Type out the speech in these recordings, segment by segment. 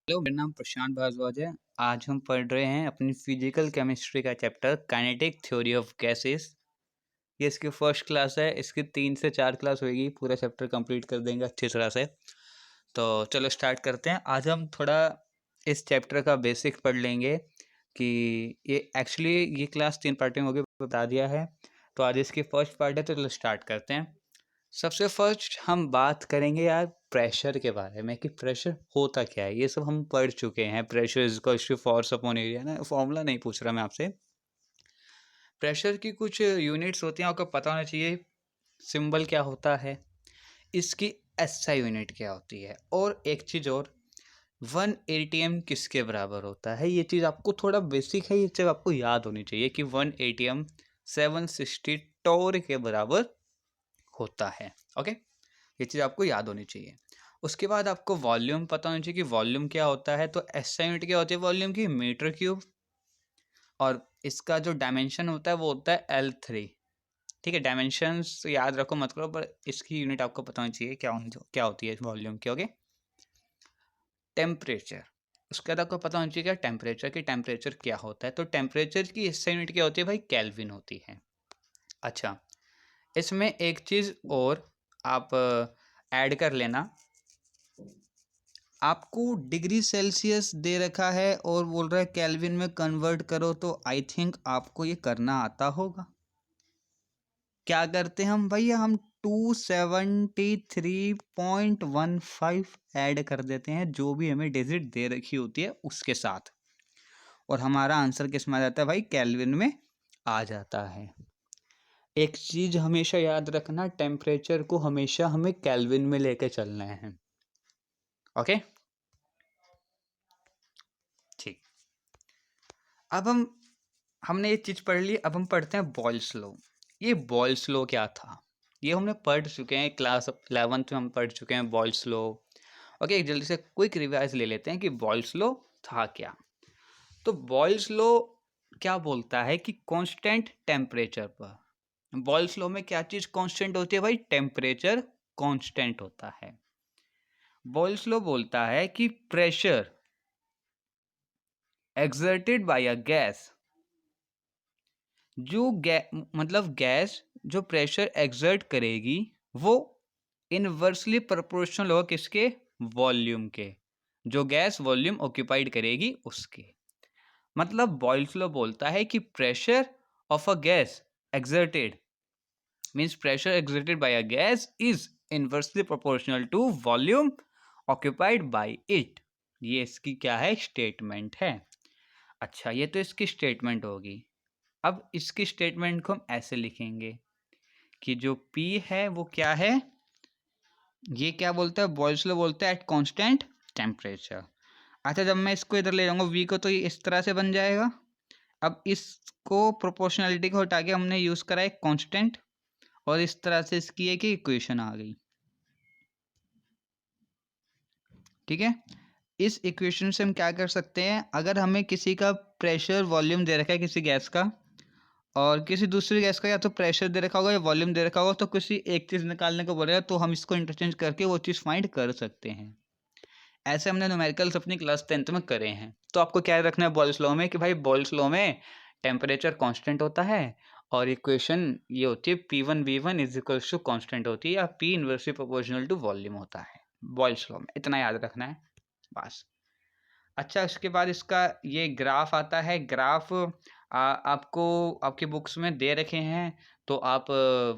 Hello, मेरा नाम प्रशांत भारद्वाज है। आज हम पढ़ रहे हैं अपनी फिजिकल केमिस्ट्री का chapter kinetic theory of gases. ये इसकी फर्स्ट क्लास है। इसकी 3 से 4 क्लास होगी, पूरा चैप्टर कंप्लीट कर देंगे अच्छी तरह से। तो चलो स्टार्ट करते हैं। आज हम थोड़ा इस चैप्टर का बेसिक पढ़ लेंगे कि ये क्लास 3 पार्ट में होगी, बता दिया है। तो आज इसकी फर्स्ट पार्ट है, तो चलो स्टार्ट करते हैं। सबसे फर्स्ट हम बात करेंगे यार प्रेशर के बारे में कि प्रेशर होता क्या है। ये सब हम पढ़ चुके हैं। Pressure is equal to force upon area ना, फॉर्मूला नहीं पूछ रहा मैं आपसे। प्रेशर की कुछ यूनिट्स होती हैं, आपको पता होना चाहिए। सिंबल क्या होता है, इसकी एसआई यूनिट क्या होती है, और एक चीज़ और 1 एटीएम किसके बराबर होता है। ये चीज़ आपको थोड़ा बेसिक है, ये चीज़ आपको याद होनी चाहिए कि 1 एटीएम 760 टोर के बराबर होता है। ओके, ये चीज़ आपको याद होनी चाहिए। उसके बाद आपको वॉल्यूम पता होना चाहिए कि वॉल्यूम क्या होता है। तो एसआई यूनिट क्या होती है वॉल्यूम की, मीटर क्यूब। और इसका जो डायमेंशन होता है वो होता है L3। ठीक है, डायमेंशंस याद रखो मत करो, पर इसकी यूनिट आपको पता होनी चाहिए क्या होती है वॉल्यूम की। ओके, टेम्परेचर, उसके बाद आपको पता होना चाहिए क्या टेम्परेचर की, टेम्परेचर क्या होता है। तो टेम्परेचर की एसआई यूनिट क्या होती है भाई, केल्विन होती है। अच्छा, इसमें एक चीज़ और आप ऐड कर लेना। आपको डिग्री सेल्सियस दे रखा है और बोल रहा है केल्विन में कन्वर्ट करो, तो आई थिंक आपको ये करना आता होगा। क्या करते हैं हम भैया, हम 273.15 ऐड कर देते हैं, जो भी हमें डिजिट दे रखी होती है उसके साथ, और हमारा आंसर किस में आ जाता है भाई, केल्विन में आ जाता है। एक चीज हमेशा याद रखना, टेम्परेचर को हमेशा हमें केल्विन में लेके चलना है। ओके, ठीक। अब हमने ये चीज़ पढ़ ली। अब हम पढ़ते हैं बॉयल्स लॉ। ये बॉयल्स लॉ क्या था, ये हमने पढ़ चुके हैं, क्लास 11th में हम पढ़ चुके हैं बॉयल्स लॉ। ओके, एक जल्दी से क्विक रिवाइज ले लेते हैं कि बॉयल्स लॉ था क्या। तो बॉयल्स लॉ क्या बोलता है कि कांस्टेंट टेम्परेचर पर, बॉयल्स लॉ में क्या चीज़ कांस्टेंट होती है भाई, टेम्परेचर कांस्टेंट होता है। बॉयल्स लॉ बोलता है कि pressure exerted by a gas, जो मतलब गैस जो प्रेशर एक्सर्ट करेगी वो इनवर्सली प्रोपोर्शनल होगा किसके, वॉल्यूम के, जो गैस वॉल्यूम ऑक्यूपाइड करेगी उसके। मतलब बॉयल्स लॉ बोलता है कि pressure of a gas exerted means pressure exerted by a gas is inversely proportional to volume occupied by it. ये इसकी क्या है, स्टेटमेंट है। अच्छा, ये तो इसकी स्टेटमेंट होगी। अब इसकी स्टेटमेंट को हम ऐसे लिखेंगे कि जो P है वो क्या है, ये क्या बोलता है, बॉयल्स लॉ बोलता है एट कांस्टेंट टेम्परेचर। अच्छा, जब मैं इसको इधर ले जाऊंगा V को, तो ये इस तरह से बन जाएगा। अब इसको प्रोपोर्शनलिटी को हटा के हमने यूज करा है कांस्टेंट, और इस तरह से इसकी एक इक्वेशन आ गई। ठीक है, इस इक्वेशन से हम क्या कर सकते हैं, अगर हमें किसी का प्रेशर वॉल्यूम दे रखा है किसी गैस का, और किसी दूसरी गैस का या तो प्रेशर दे रखा होगा या वॉल्यूम दे रखा होगा, तो किसी एक चीज़ निकालने को बोलेगा, तो हम इसको इंटरचेंज करके वो चीज़ फाइंड कर सकते हैं। ऐसे हमने न्यूमेरिकल्स अपनी क्लास 10th में करे हैं। तो आपको क्या रखना है बॉयल्स लॉ में कि भाई बॉयल्स लॉ में टेम्परेचर कांस्टेंट होता है, और इक्वेशन ये होती है P1V1 is equals to constant होती है, या P inversely proportional to volume होता है बॉयल्स लॉ में। इतना याद रखना है बस। अच्छा, उसके बाद इसका ये ग्राफ आता है। ग्राफ आपको आपकी बुक्स में दे रखे हैं, तो आप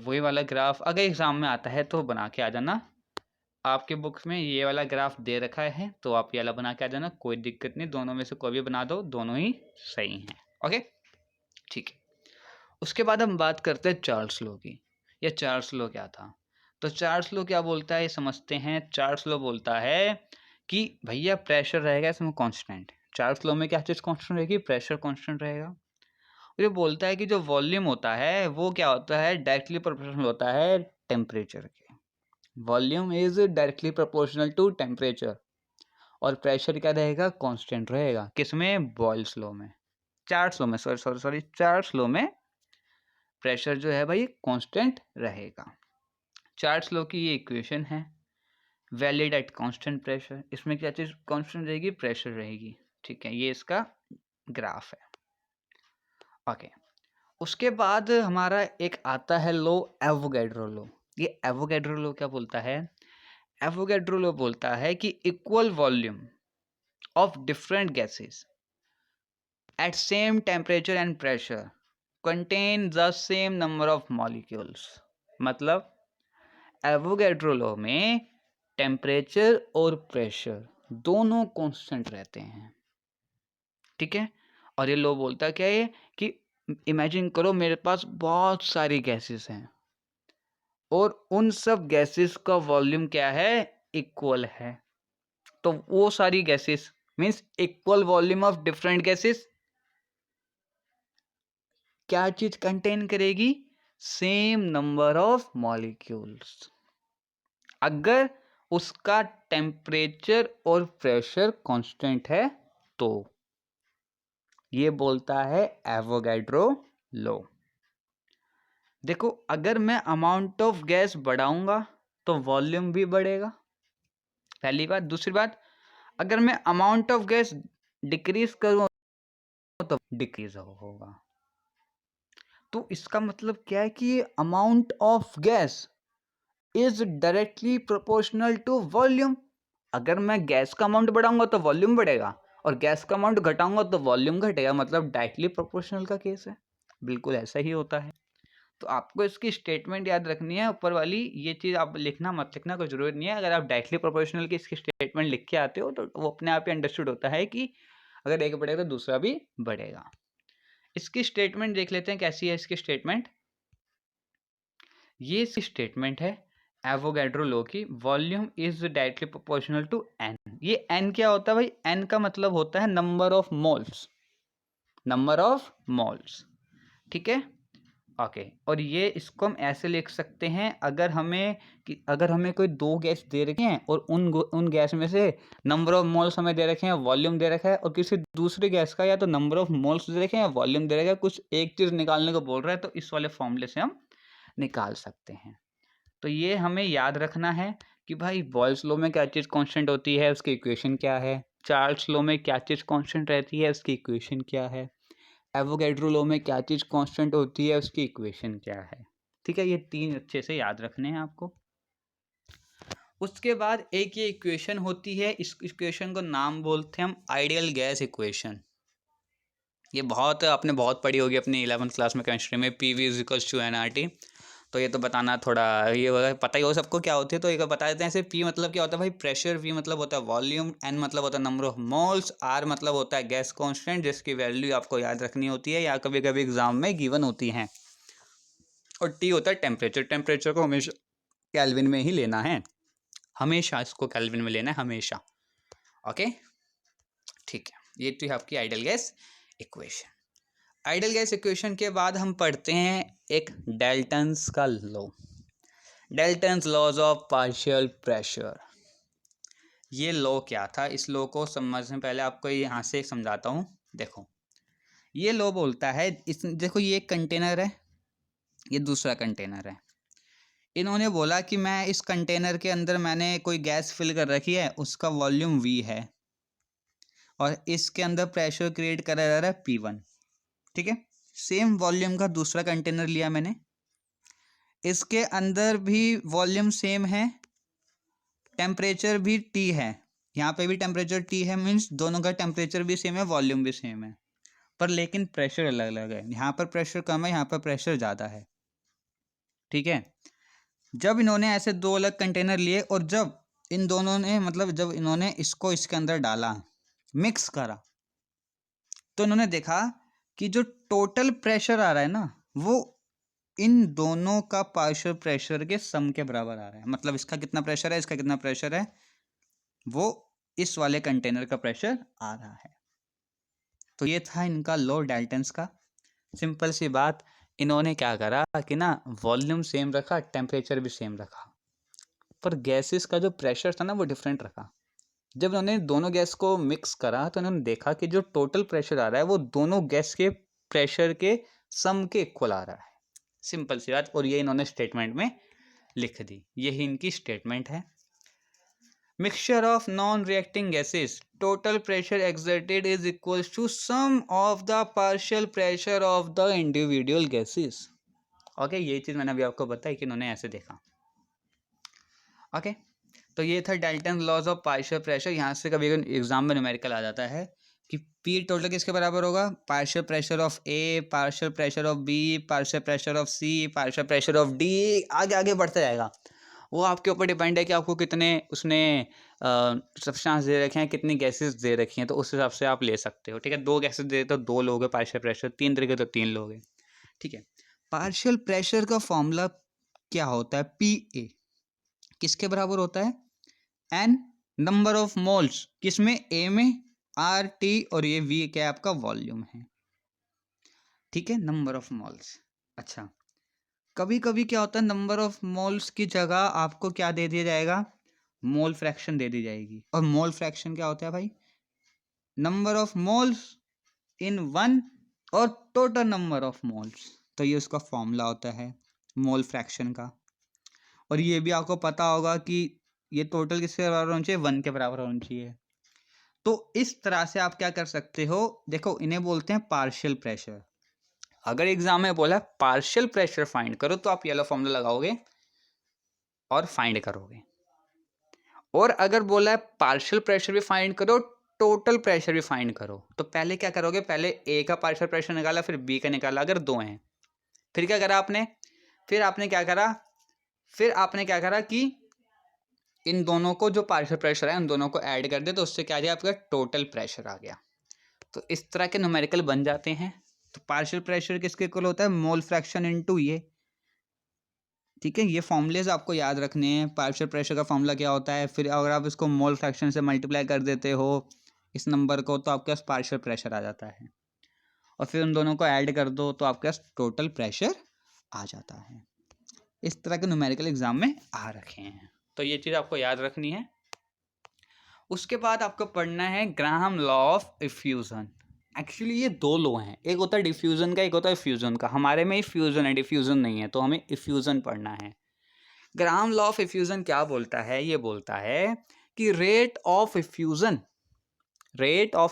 वही वाला ग्राफ अगर एग्ज़ाम में आता है तो बना के आ जाना। आपके बुक्स में ये वाला ग्राफ दे रखा है, तो आप ये वाला बना के आ जाना, कोई दिक्कत नहीं, दोनों में से कोई भी बना दो, दोनों ही सही हैं। ओके, ठीक है। उसके बाद हम बात करते हैं चार्ल्स लॉ की। ये चार्ल्स लॉ क्या था, तो चार्ल्स लॉ क्या बोलता है ये समझते हैं। चार्ल्स लॉ बोलता है कि भैया प्रेशर रहेगा इसमें कांस्टेंट। चार्ल्स लॉ में क्या चीज़ कांस्टेंट रहेगी, प्रेशर कांस्टेंट रहेगा। ये बोलता है कि जो वॉल्यूम होता है वो क्या होता है, डायरेक्टली प्रोपोर्शनल होता है टेम्परेचर के। Volume is directly proportional to temperature, और प्रेशर क्या रहेगा, कांस्टेंट रहेगा। किसमें, बॉयल्स लॉ में, चार्ल्स लॉ में, सॉरी चार्ल्स लॉ में प्रेशर जो है भाई कांस्टेंट रहेगा। चार्ल्स लॉ की ये इक्वेशन है। Valid at constant pressure. इसमें क्या चीज़ कांस्टेंट रहेगी? प्रेशर रहेगी। ठीक है, ये इसका ग्राफ है। ओके, उसके बाद हमारा एक आता है लो, एवोगैड्रो लो। ये एवोगैड्रो लो क्या बोलता है? एवोगैड्रो लो बोलता है कि equal volume of different gases at same temperature and pressure contain the same number of molecules। मतलब एवोगैड्रो लॉ में टेम्परेचर और प्रेशर दोनों कांस्टेंट रहते हैं। ठीक है, और ये लॉ बोलता क्या है कि इमेजिन करो मेरे पास बहुत सारी गैसेस हैं और उन सब गैसेस का वॉल्यूम क्या है? इक्वल है। तो वो सारी gases means equal volume of different gases क्या चीज कंटेन करेगी? सेम नंबर ऑफ मॉलिक्यूल्स, अगर उसका टेम्परेचर और प्रेशर कांस्टेंट है तो। ये बोलता है एवोगैड्रो लॉ। देखो, अगर मैं अमाउंट ऑफ गैस बढ़ाऊंगा तो वॉल्यूम भी बढ़ेगा, पहली बात। दूसरी बात, अगर मैं अमाउंट ऑफ गैस डिक्रीज करूं तो डिक्रीज होगा। तो इसका मतलब क्या है कि amount of gas is directly proportional to volume. अगर मैं गैस का अमाउंट बढ़ाऊंगा तो वॉल्यूम बढ़ेगा और गैस का अमाउंट घटाऊंगा तो वॉल्यूम घटेगा, मतलब डायरेक्टली प्रोपोर्शनल का केस है। बिल्कुल ऐसा ही होता है। तो आपको इसकी स्टेटमेंट याद रखनी है ऊपर वाली। ये चीज़ आप लिखना मत लिखना, कोई जरूरत नहीं है। अगर आप डायरेक्टली प्रोपोर्शनल की इसकी स्टेटमेंट लिख के आते हो तो वो अपने आप ही अंडरस्टूड होता है कि अगर एक बढ़ेगा तो दूसरा भी बढ़ेगा। इसकी स्टेटमेंट देख लेते हैं कैसी है इसकी स्टेटमेंट। ये स्टेटमेंट है एवोगैड्रो लॉ की, volume is directly proportional to N. ये एन क्या होता है भाई? एन का मतलब होता है number of moles, number of moles. ठीक है, ओके। और ये इसको हम ऐसे लिख सकते हैं, अगर हमें कोई दो गैस दे रखे हैं और उन गैस में से नंबर ऑफ मोल्स हमें दे रखे हैं, वॉल्यूम दे रखा है, और किसी दूसरी रैस का या तो नंबर ऑफ मोल्स दे रखे हैं, वॉल्यूम दे रखा है, कुछ एक चीज़ निकालने को बोल रहा है, तो इस वाले फॉर्मूले से हम निकाल सकते हैं। तो ये हमें याद रखना है कि भाई बॉयल्स लॉ में क्या चीज़ कांस्टेंट होती है, उसकी इक्वेशन क्या है। चार्ल्स लॉ में क्या चीज़ कांस्टेंट रहती है, उसकी इक्वेशन क्या है। एवोगैड्रो लॉ में क्या चीज़ कांस्टेंट होती है, उसकी इक्वेशन क्या है। ठीक है, ये तीन अच्छे से याद रखने हैं आपको। उसके बाद एक ये इक्वेशन होती है, इस इक्वेशन को नाम बोलते हैं हम आइडियल गैस इक्वेशन। ये बहुत आपने बहुत पढ़ी होगी अपनी 11th क्लास में केमिस्ट्री में, PV is equals to nRT। तो ये तो बताना थोड़ा ये पता ही हो सबको क्या होती है, तो एक बता देते हैं। ऐसे P मतलब क्या होता है भाई? प्रेशर। V मतलब होता है वॉल्यूम। N मतलब होता है नंबर ऑफ मोल्स। R मतलब होता है गैस कांस्टेंट, जिसकी वैल्यू आपको याद रखनी होती है या कभी कभी एग्जाम में गिवन होती है। और T होता है टेम्परेचर। टेम्परेचर को हमेशा केल्विन में ही लेना है, हमेशा इसको केल्विन में लेना है, हमेशा। ओके, ठीक है, ये तो है आपकी ideal gas equation. Ideal gas equation के बाद हम पढ़ते हैं एक डाल्टन्स का law, Dalton's laws of partial pressure. ये लॉ क्या था? इस लॉ को समझने पहले आपको यहाँ से समझाता हूँ। देखो, ये लॉ बोलता है, देखो ये एक कंटेनर है, ये दूसरा कंटेनर है। इन्होंने बोला कि मैं इस कंटेनर के अंदर मैंने कोई गैस फिल कर रखी है, उसका वॉल्यूम V है और इसके अंदर प्रेशर क्रिएट करा जा रहा है P1। ठीक है, सेम वॉल्यूम का दूसरा कंटेनर लिया मैंने, इसके अंदर भी वॉल्यूम सेम है, टेम्परेचर भी T है, यहाँ पे भी टेम्परेचर T है, मीन्स दोनों का टेम्परेचर भी सेम है, वॉल्यूम भी सेम है, पर लेकिन प्रेशर अलग अलग है। यहाँ पर प्रेशर कम है, यहाँ पर प्रेशर ज़्यादा है। ठीक है, जब इन्होंने ऐसे दो अलग कंटेनर लिए और जब इन दोनों ने जब इन्होंने इसको इसके अंदर डाला, मिक्स करा, तो इन्होंने देखा कि जो टोटल प्रेशर आ रहा है ना, वो इन दोनों का पार्शियल प्रेशर के सम के बराबर आ रहा है। मतलब इसका कितना प्रेशर है, इसका कितना प्रेशर है, वो इस वाले कंटेनर का प्रेशर आ रहा है। तो ये था इनका लॉ डाल्टन्स का। सिंपल सी बात, इन्होंने क्या करा कि ना वॉल्यूम सेम रखा, टेम्परेचर भी सेम रखा, पर गैसेस का जो प्रेशर था ना वो डिफरेंट रखा। जब उन्होंने दोनों गैस को मिक्स करा तो उन्होंने देखा कि जो टोटल प्रेशर आ रहा है वो दोनों गैस के प्रेशर के सम के इक्वल आ रहा है। सिंपल सी बात, और ये इन्होंने स्टेटमेंट में लिख दी। यही इनकी स्टेटमेंट है। Mixture of non reacting gases, total pressure exerted is equals to sum of the partial pressure of the individual gases. Okay, ये चीज़ मैंने अभी आपको बताई कि इन्होंने ऐसे देखा। ओके, तो ये था Dalton laws of partial pressure. यहाँ से कभी एग्जाम में न्यूमेरिकल आ जाता है कि पी टोटल किसके बराबर होगा, partial pressure of A, partial pressure of B, partial pressure of C, partial pressure of D, आगे आगे बढ़ता जाएगा। वो आपके ऊपर डिपेंड है कि आपको कितने उसने सब्सटेंस दे रखे हैं, कितनी गैसेस दे रखी हैं, तो उस हिसाब से आप ले सकते हो। ठीक है, 2 गैसेस दे तो 2 लोगे पार्शियल प्रेशर, 3 तरीके तो 3 लोगे। ठीक है, पार्शियल प्रेशर का फॉर्मूला क्या होता है, पी ए किसके बराबर होता है, एन नंबर ऑफ मोल्स, किसमें, ए में, आर टी, और ये वी क्या आपका वॉल्यूम है। ठीक है, नंबर ऑफ मोल्स। अच्छा, कभी कभी क्या होता है, नंबर ऑफ मोल्स की जगह आपको क्या दे दिया जाएगा, मोल फ्रैक्शन दे दी जाएगी। और मोल फ्रैक्शन क्या होता है भाई, number of moles in one और टोटल नंबर ऑफ मोल्स। तो ये उसका फॉर्मूला होता है मोल फ्रैक्शन का। और ये भी आपको पता होगा कि ये टोटल किसके बराबर होना चाहिए, 1 के बराबर होना चाहिए। तो इस तरह से आप क्या कर सकते हो, देखो इन्हें बोलते हैं पार्शियल प्रेशर। अगर एग्जाम में बोला पार्शियल प्रेशर फाइंड करो तो आप ये वाला फॉर्मूला लगाओगे और फाइंड करोगे। और अगर बोला है पार्शियल प्रेशर भी फाइंड करो, टोटल प्रेशर भी फाइंड करो, तो पहले क्या करोगे, पहले ए का पार्शियल प्रेशर निकाला, फिर बी का निकाला अगर 2 हैं। फिर क्या करा आपने, फिर आपने क्या करा कि इन दोनों को जो पार्शियल प्रेशर है उन दोनों को ऐड कर दे, तो उससे क्या आ गया आपका टोटल प्रेशर आ गया। तो इस तरह के न्यूमेरिकल बन जाते हैं। तो पार्शियल प्रेशर किसके इक्वल होता है, मोल फ्रैक्शन इनटू ये। ठीक है, ये फॉर्मूलेज आपको याद रखने हैं। पार्शियल प्रेशर का फॉर्मूला क्या होता है, फिर अगर आप इसको मोल फ्रैक्शन से मल्टीप्लाई कर देते हो इस नंबर को, तो आपके पास पार्शियल प्रेशर आ जाता है। और फिर उन दोनों को ऐड कर दो तो आपके पास टोटल प्रेशर आ जाता है। इस तरह के न्यूमेरिकल एग्जाम में आ रखे हैं, तो ये चीज़ आपको याद रखनी है। उसके बाद आपको पढ़ना है Graham law of effusion. Actually ये 2 लॉ हैं, एक होता है डिफ्यूजन का, एक होता है इफ्यूजन का। हमारे में फ्यूजन है, डिफ्यूजन नहीं है, तो हमें इफ्यूजन पढ़ना है। ग्राहम लॉ ऑफ इफ्यूजन क्या बोलता है, ये बोलता है कि रेट ऑफ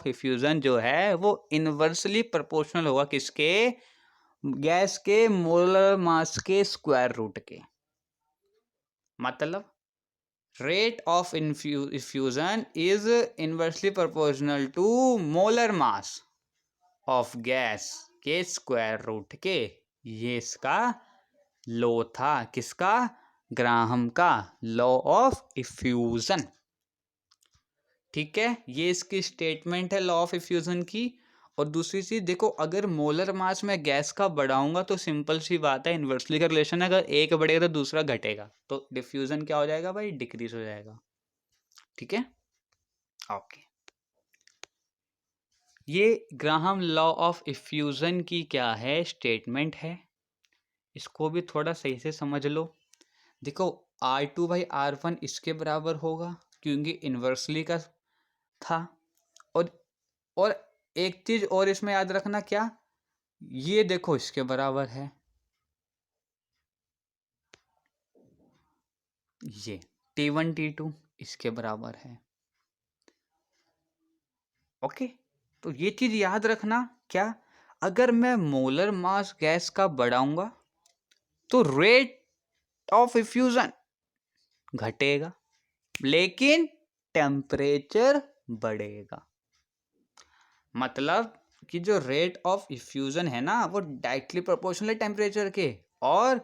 इफ्यूजन जो है वो इनवर्सली प्रोपोर्शनल होगा किसके, गैस के मोलर मास के स्क्वायर रूट के। मतलब rate of diffusion is inversely proportional to molar mass of gas के स्क्वायर रूट के। ये इसका लॉ था, किसका, ग्राहम का लॉ ऑफ इफ्यूजन। ठीक है, ये इसकी स्टेटमेंट है लॉ ऑफ इफ्यूजन की। और दूसरी चीज देखो, अगर मोलर मास में गैस का बढ़ाऊंगा तो सिंपल सी बात है, इन्वर्सली का रिलेशन है, अगर एक बढ़ेगा तो दूसरा घटेगा, तो डिफ्यूजन क्या हो जाएगा भाई, डिक्रीज हो जाएगा। ठीक है, ओके। ये ग्राहम लॉ ऑफ इफ्यूजन की क्या है, स्टेटमेंट है। इसको भी थोड़ा सही से समझ लो। देखो R2/R1 इसके बराबर होगा क्योंकि इन्वर्सली का था। और एक चीज और इसमें याद रखना, क्या, ये देखो इसके बराबर है, ये T1 T2 इसके बराबर है। ओके, तो ये चीज याद रखना, क्या, अगर मैं मोलर मास गैस का बढ़ाऊंगा तो रेट ऑफ इफ्यूजन घटेगा, लेकिन टेम्परेचर बढ़ेगा। मतलब कि जो रेट ऑफ इफ्यूजन है ना वो डायरेक्टली प्रोपोर्शनल है टेम्परेचर के, और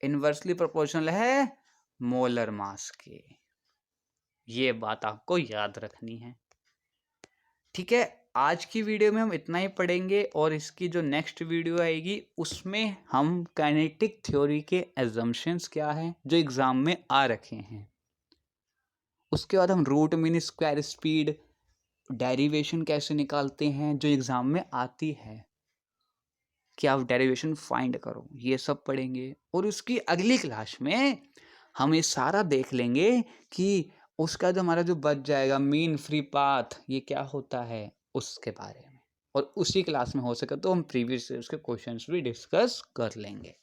इनवर्सली प्रोपोर्शनल है मोलर मास के। ये बात आपको याद रखनी है। ठीक है, आज की वीडियो में हम इतना ही पढ़ेंगे, और इसकी जो नेक्स्ट वीडियो आएगी उसमें हम काइनेटिक थ्योरी के एजम्पशंस क्या हैं जो एग्जाम में आ रखे हैं। उसके बाद हम root mean square speed, derivation कैसे निकालते हैं जो एग्जाम में आती है, कि आप डेरिवेशन फाइंड करो, ये सब पढ़ेंगे। और उसकी अगली क्लास में हम ये सारा देख लेंगे कि उसका जो हमारा जो बच जाएगा मीन फ्री पाथ, ये क्या होता है उसके बारे में। और उसी क्लास में हो सके तो हम प्रीवियस ईयर्स के क्वेश्चंस भी डिस्कस कर लेंगे।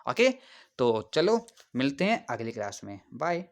ओके, तो चलो मिलते हैं अगली क्लास में, बाय।